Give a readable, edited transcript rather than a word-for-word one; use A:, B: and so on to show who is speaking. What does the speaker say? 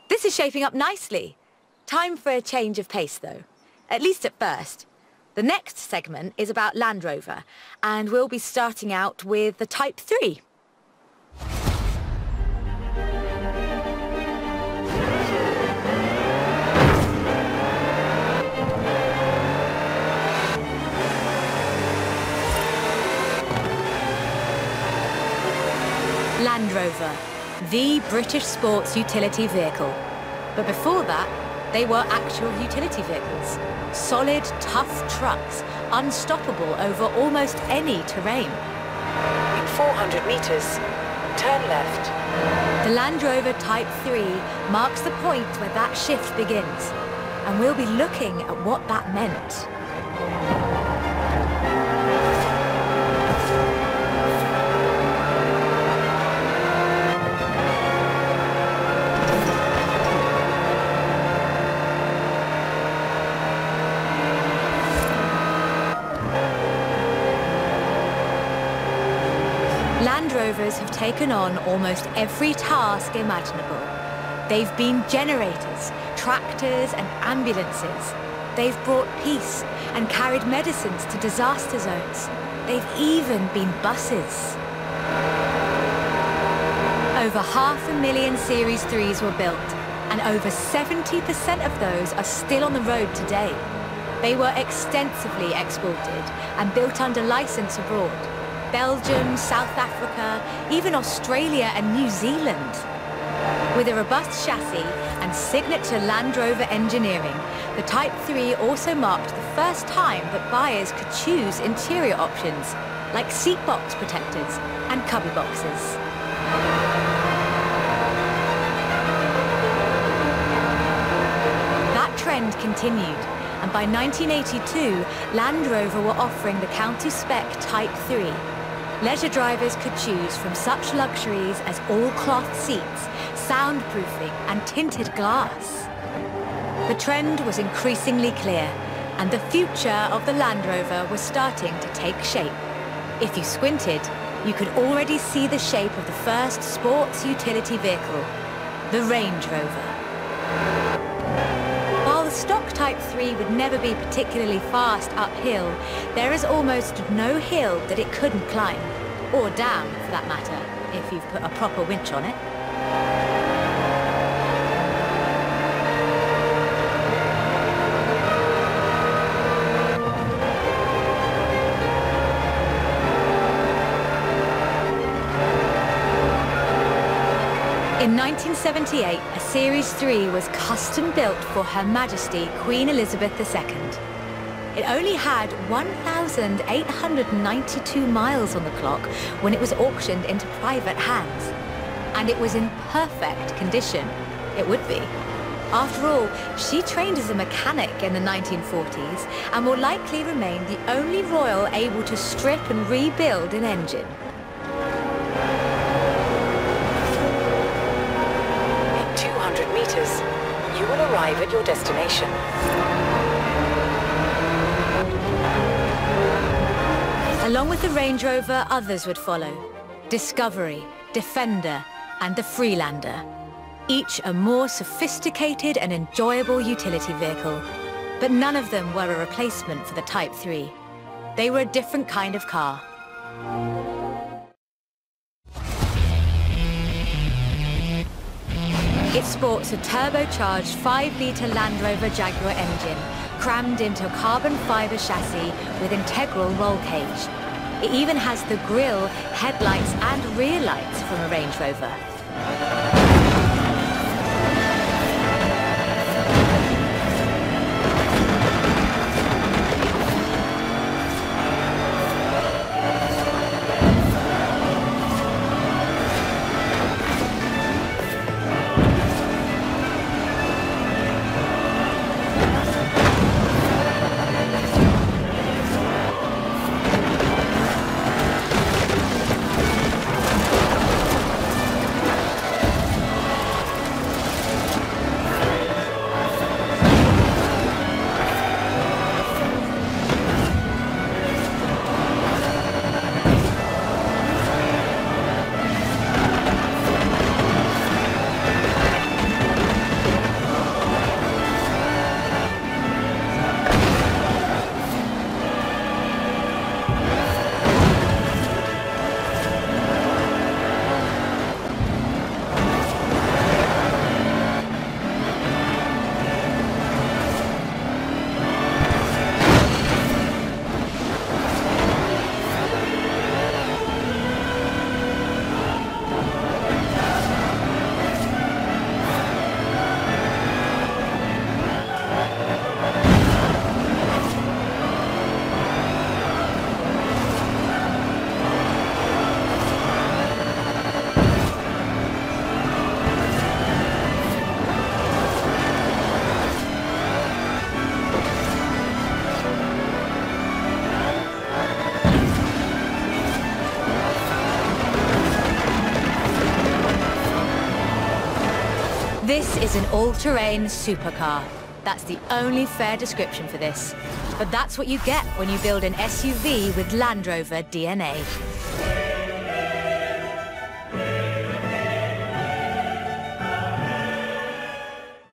A: This is shaping up nicely. Time for a change of pace, though. At least at first. The next segment is about Land Rover, and we'll be starting out with the Type 3. Land Rover, the British sports utility vehicle. But before that, they were actual utility vehicles. Solid, tough trucks, unstoppable over almost any terrain.
B: In 400 meters, turn left.
A: The Land Rover Type 3 marks the point where that shift begins, and we'll be looking at what that meant. Land Rovers have taken on almost every task imaginable. They've been generators, tractors and ambulances. They've brought peace and carried medicines to disaster zones. They've even been buses. Over 500,000 Series 3s were built, and over 70% of those are still on the road today. They were extensively exported and built under license abroad. Belgium, South Africa, even Australia and New Zealand. With a robust chassis and signature Land Rover engineering, the Type 3 also marked the first time that buyers could choose interior options, like seat box protectors and cubby boxes. That trend continued, and by 1982, Land Rover were offering the county spec Type 3. Leisure drivers could choose from such luxuries as all-cloth seats, soundproofing and tinted glass. The trend was increasingly clear, and the future of the Land Rover was starting to take shape. If you squinted, you could already see the shape of the first sports utility vehicle, the Range Rover. While the stock Type 3 would never be particularly fast uphill, there is almost no hill that it couldn't climb, or down for that matter, if you've put a proper winch on it. In 1978, a Series 3 was custom built for Her Majesty Queen Elizabeth II. It only had 1,892 miles on the clock when it was auctioned into private hands. And it was in perfect condition. It would be. After all, she trained as a mechanic in the 1940s and will likely remain the only royal able to strip and rebuild an engine.
B: In 200 meters, you will arrive at your destination.
A: Along with the Range Rover, others would follow. Discovery, Defender, and the Freelander. Each a more sophisticated and enjoyable utility vehicle. But none of them were a replacement for the Type 3. They were a different kind of car. It sports a turbocharged 5-litre Land Rover Jaguar engine, crammed into a carbon fibre chassis with integral roll cage. It even has the grille, headlights and rear lights from a Range Rover. This is an all-terrain supercar. That's the only fair description for this. But that's what you get when you build an SUV with Land Rover DNA.